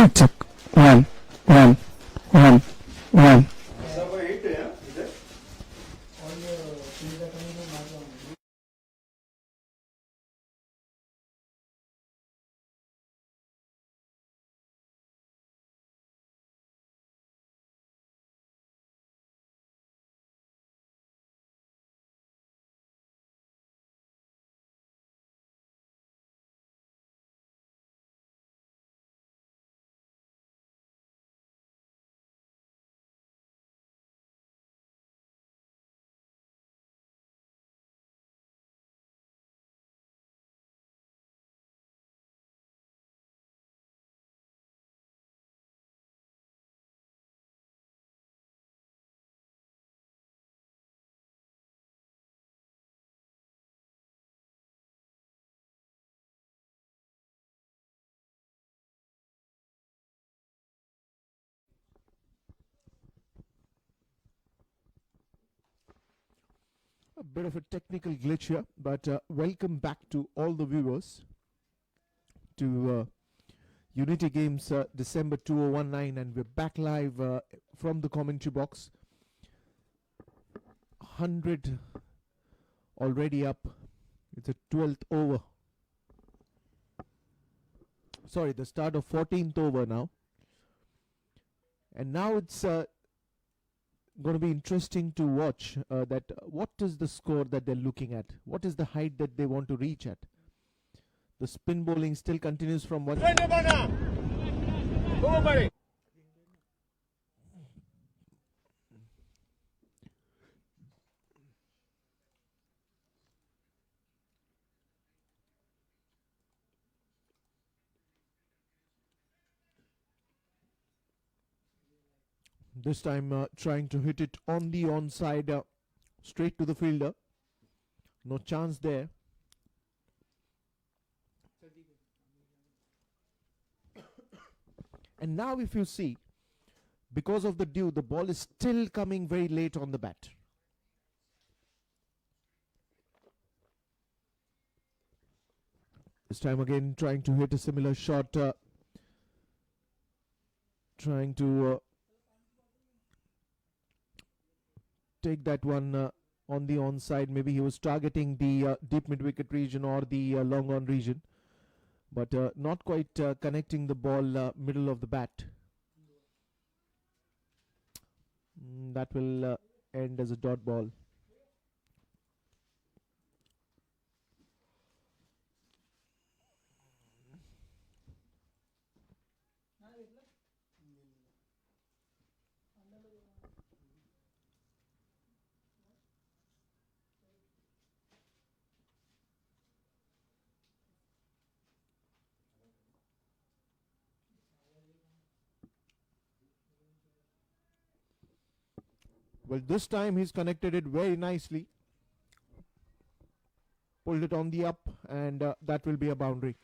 Check. One, one, one, one. A bit of a technical glitch here, but welcome back to all the viewers to Unity Games December 2019, and we're back live from the commentary box. 100 already up. It's a 12th over. Sorry, the start of 14th over now. And now it's going to be interesting to watch that what is the score that they're looking at, what is the height that they want to reach at. The spin bowling still continues from one. This time trying to hit it on the onside, straight to the fielder. No chance there. And now if you see, because of the dew, the ball is still coming very late on the bat. This time again trying to hit a similar shot. Trying to take that one on the onside. Maybe he was targeting the deep mid-wicket region or the long on region, but not quite connecting the ball middle of the bat. That will end as a dot ball. Well, this time he's connected it very nicely. Pulled it on the up, and that will be a boundary.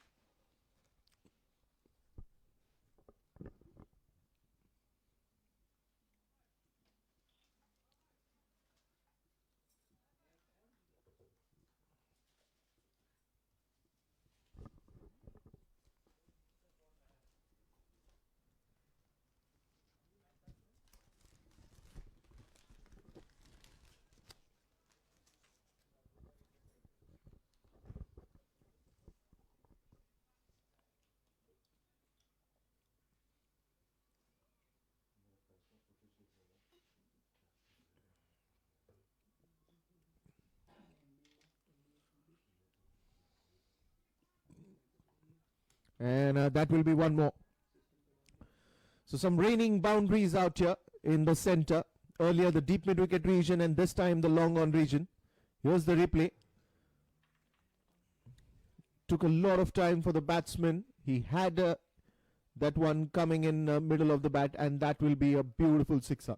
And that will be one more. So some raining boundaries out here in the center. Earlier the deep mid-wicket region, and this time the long on region. Here's the replay. Took a lot of time for the batsman. He had that one coming in middle of the bat, and that will be a beautiful sixer.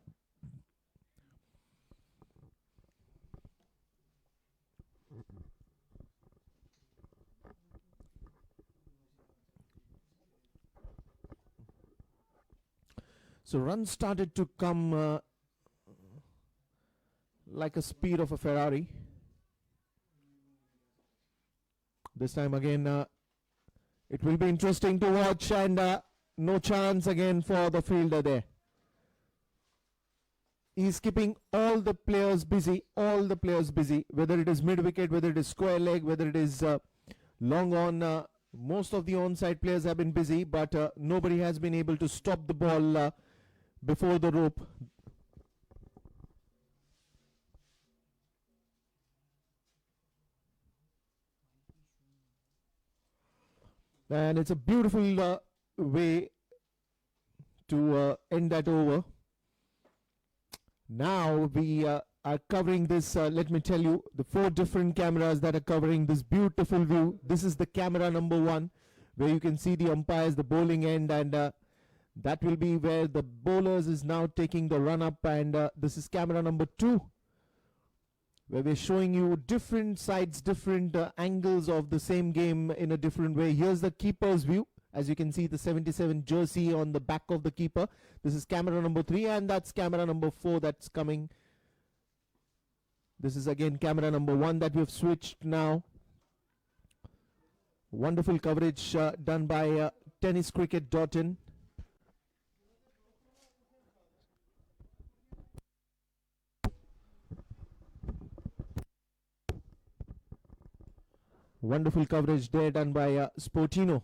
So runs started to come like a speed of a Ferrari. This time again, it will be interesting to watch, and No chance again for the fielder there. He's keeping all the players busy, whether it is mid wicket, whether it is square leg, whether it is long on. Most of the onside players have been busy, but nobody has been able to stop the ball before the rope. And it's a beautiful way to end that over. Now we are covering this, let me tell you, the 4 different cameras that are covering this beautiful view. This is the camera number 1, where you can see the umpires, the bowling end, and that will be where the bowlers is now taking the run up. And this is camera number 2, where we're showing you different sides, different angles of the same game in a different way. Here's the keeper's view. As you can see, the 77 jersey on the back of the keeper. This is camera number 3, and that's camera number 4 that's coming. This is again camera number 1 that we've switched now. Wonderful coverage done by tenniscricket.in. Wonderful coverage there done by Sportino.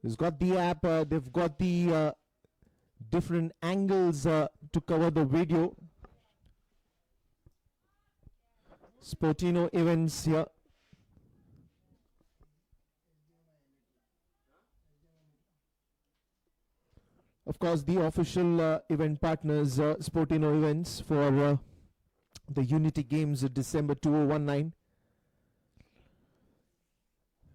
He's got the app, they've got the different angles to cover the video. Sportino events here. Of course, the official event partners, Sportino events for the Unity Games December 2019.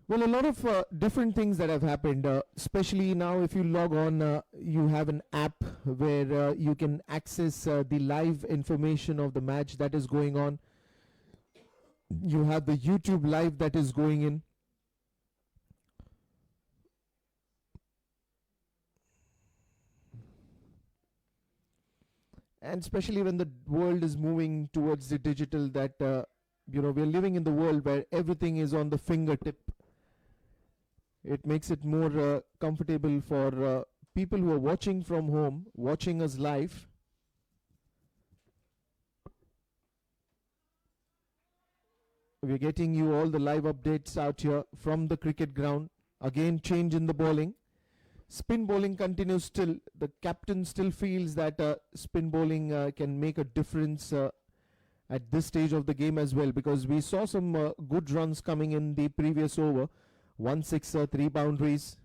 Well, a lot of different things that have happened, especially now if you log on, you have an app where you can access the live information of the match that is going on. You have the YouTube live that is going in. And especially when the world is moving towards the digital, that, we're living in the world where everything is on the fingertip. It makes it more comfortable for people who are watching from home, watching us live. We're getting you all the live updates out here from the cricket ground. Again, change in the bowling. Spin bowling continues still. The captain still feels that spin bowling can make a difference at this stage of the game as well, because we saw some good runs coming in the previous over. 1 6, 3 boundaries.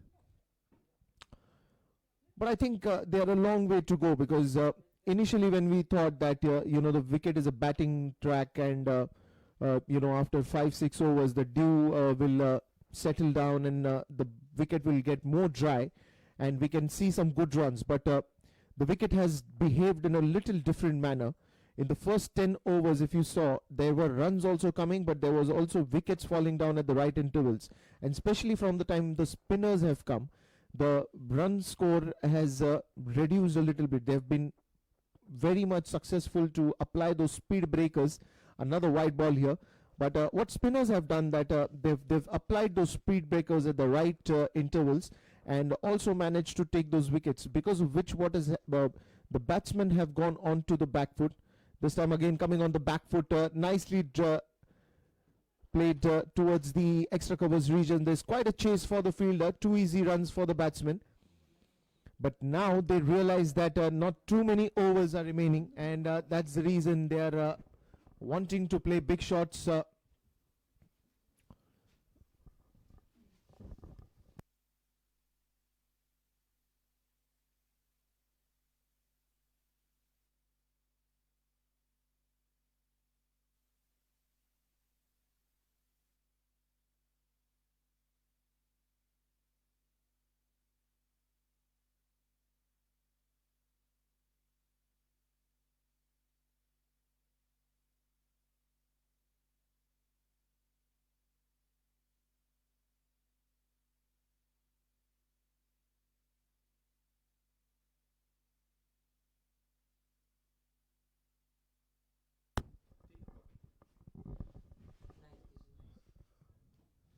But I think they are a long way to go, because initially when we thought that the wicket is a batting track, and after 5 6 overs the dew will settle down, and the wicket will get more dry, and we can see some good runs. But the wicket has behaved in a little different manner. In the first 10 overs, if you saw, there were runs also coming, but there was also wickets falling down at the right intervals. And especially from the time the spinners have come, the run score has reduced a little bit. They've been very much successful to apply those speed breakers. Another wide ball here. But what spinners have done, that they've applied those speed breakers at the right intervals, and also managed to take those wickets, because of which the batsmen have gone on to the back foot. This time again coming on the back foot, nicely played towards the extra covers region. There's quite a chase for the fielder, 2 easy runs for the batsman. But now they realize that not too many overs are remaining, and that's the reason they are wanting to play big shots.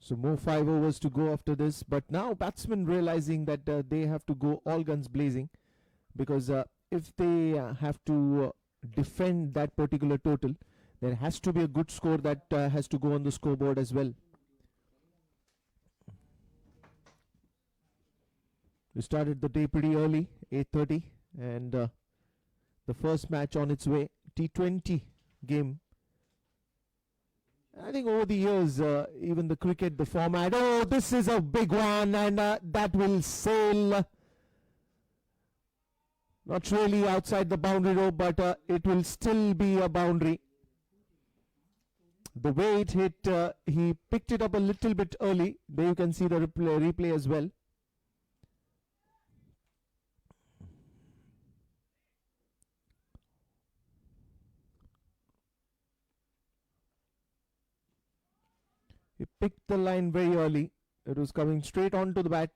So more 5 overs to go after this. But now batsmen realizing that they have to go all guns blazing, because if they have to defend that particular total, there has to be a good score that has to go on the scoreboard as well. We started the day pretty early, 8:30, and the first match on its way, T20 game. I think over the years, even the cricket, the format, oh, this is a big one, and that will sail. Not really outside the boundary rope, but it will still be a boundary. The way it hit, he picked it up a little bit early. There you can see the replay as well. He picked the line very early. It was coming straight onto the bat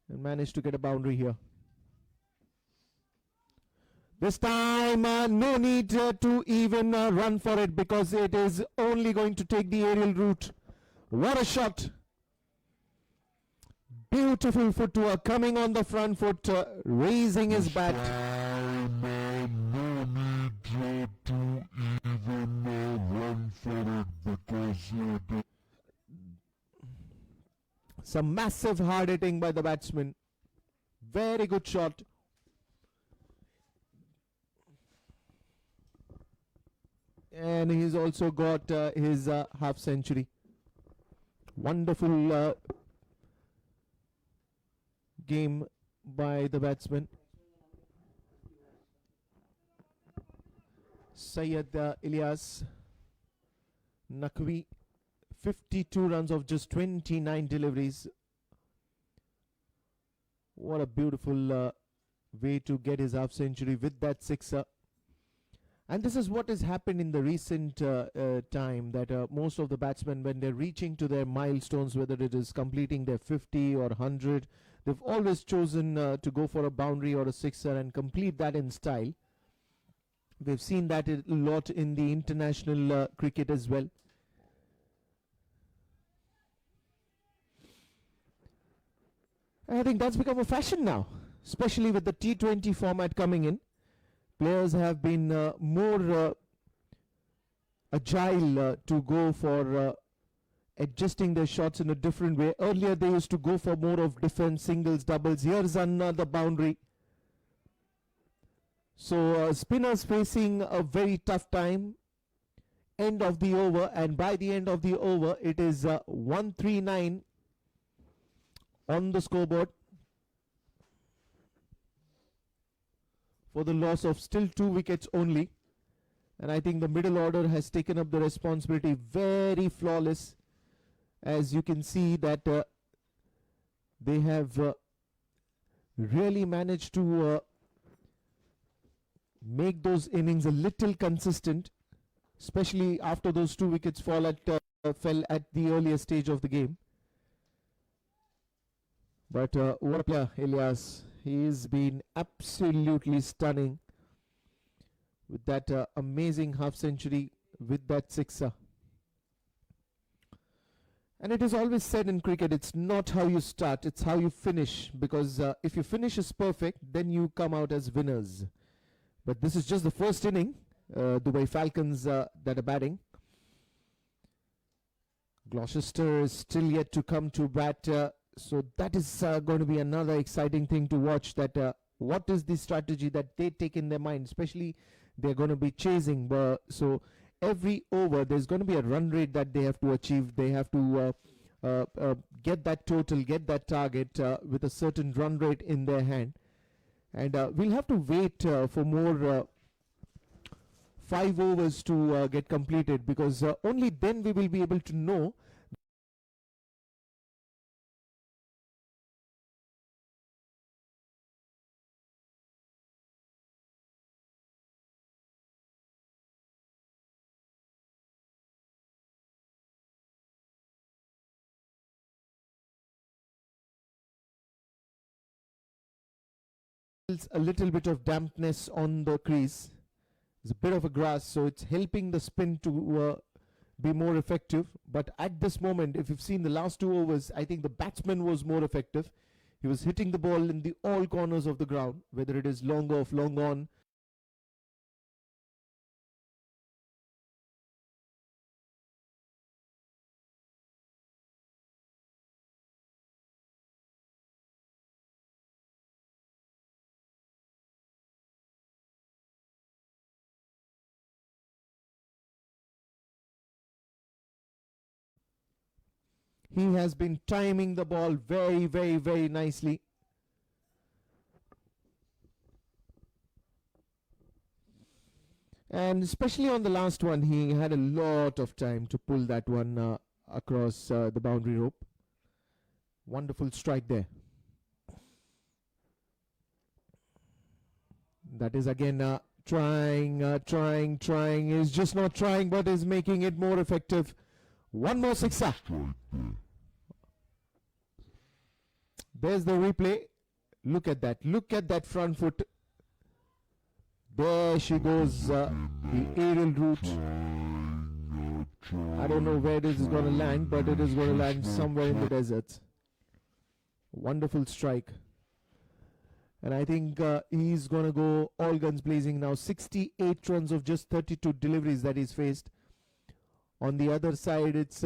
and managed to get a boundary here. This time, no need to even run for it, because it is only going to take the aerial route. What a shot! Beautiful footwork, coming on the front foot, raising his bat. No need to even run for it, because some massive hard hitting by the batsman. Very good shot. And he's also got his half century. Wonderful game by the batsman. Ilyas Naqvi, 52 runs of just 29 deliveries. What a beautiful way to get his half century with that sixer. And this is what has happened in the recent time, that most of the batsmen, when they're reaching to their milestones, whether it is completing their 50 or 100, they've always chosen to go for a boundary or a sixer and complete that in style. We've seen that a lot in the international cricket as well. I think that's become a fashion now, especially with the T20 format coming in. Players have been more agile to go for adjusting their shots in a different way. Earlier they used to go for more of defense, singles, doubles. Here's another boundary. So spinners facing a very tough time. End of the over, and by the end of the over it is 139 on the scoreboard, for the loss of still 2 wickets only. And I think the middle order has taken up the responsibility. Very flawless, as you can see that they have really managed to make those innings a little consistent, especially after those 2 wickets fell at the earlier stage of the game. But what a player, Ilyas. He's been absolutely stunning with that amazing half century with that sixer. And it is always said in cricket, it's not how you start, it's how you finish. Because if your finish is perfect, then you come out as winners. But this is just the first inning. Dubai Falcons that are batting. Gloucester is still yet to come to bat. So that is going to be another exciting thing to watch, that what is the strategy that they take in their mind, especially they're going to be chasing. So every over there's going to be a run rate that they have to achieve. They have to get that total, get that target with a certain run rate in their hand. And we'll have to wait for more 5 overs to get completed, because only then we will be able to know a little bit of dampness on the crease. There's a bit of a grass, so it's helping the spin to be more effective. But at this moment, if you've seen the last 2 overs, I think the batsman was more effective. He was hitting the ball in the all corners of the ground, whether it is long off, long on. He has been timing the ball very, very, very nicely. And especially on the last one, he had a lot of time to pull that one across the boundary rope. Wonderful strike there. That is again trying. Is just not trying, but is making it more effective. One more sixer. There's the replay. Look at that. Look at that front foot. There she goes. The aerial route. I don't know where this is going to land, but it is going to land somewhere in the desert. Wonderful strike. And I think he's going to go all guns blazing now. 68 runs of just 32 deliveries that he's faced. On the other side, it's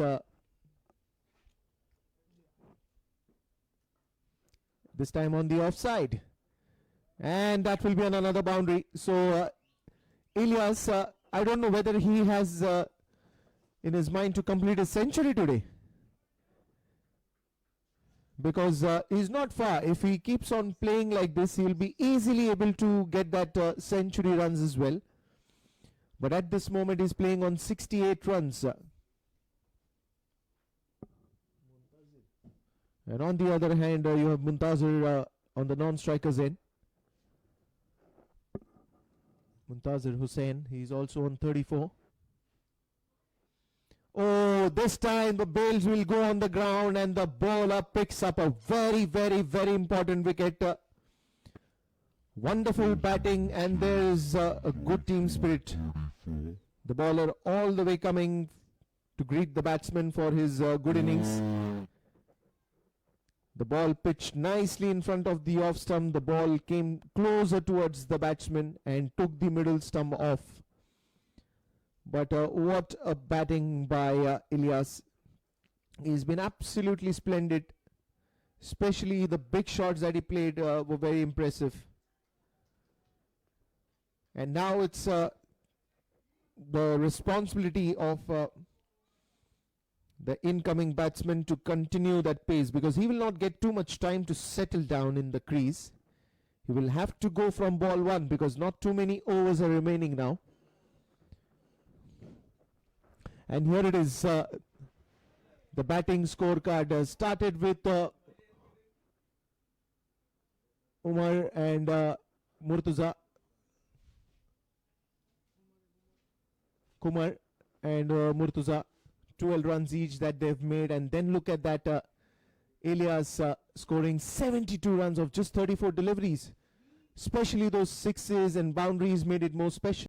this time on the offside. And that will be on another boundary. So Ilyas, I don't know whether he has in his mind to complete a century today. Because he's not far. If he keeps on playing like this, he'll be easily able to get that century runs as well. But at this moment, he's playing on 68 runs. And on the other hand, you have Muntazir on the non-strikers end. Muntazir Hussain, he's also on 34. Oh, this time the bails will go on the ground and the bowler picks up a very, very, very important wicket. Wonderful batting, and there is a good team spirit. The bowler all the way coming to greet the batsman for his good innings. The ball pitched nicely in front of the off stump. The ball came closer towards the batsman and took the middle stump off. But what a batting by Ilyas. He's been absolutely splendid. Especially the big shots that he played were very impressive. And now it's the responsibility of the incoming batsman to continue that pace, because he will not get too much time to settle down in the crease. He will have to go from ball one because not too many overs are remaining now. And here it is, the batting scorecard started with Umar and Murtuza. Kumar and Murtuza, 12 runs each that they've made. And then look at that, Ilyas scoring 72 runs of just 34 deliveries. Especially those sixes and boundaries made it more special.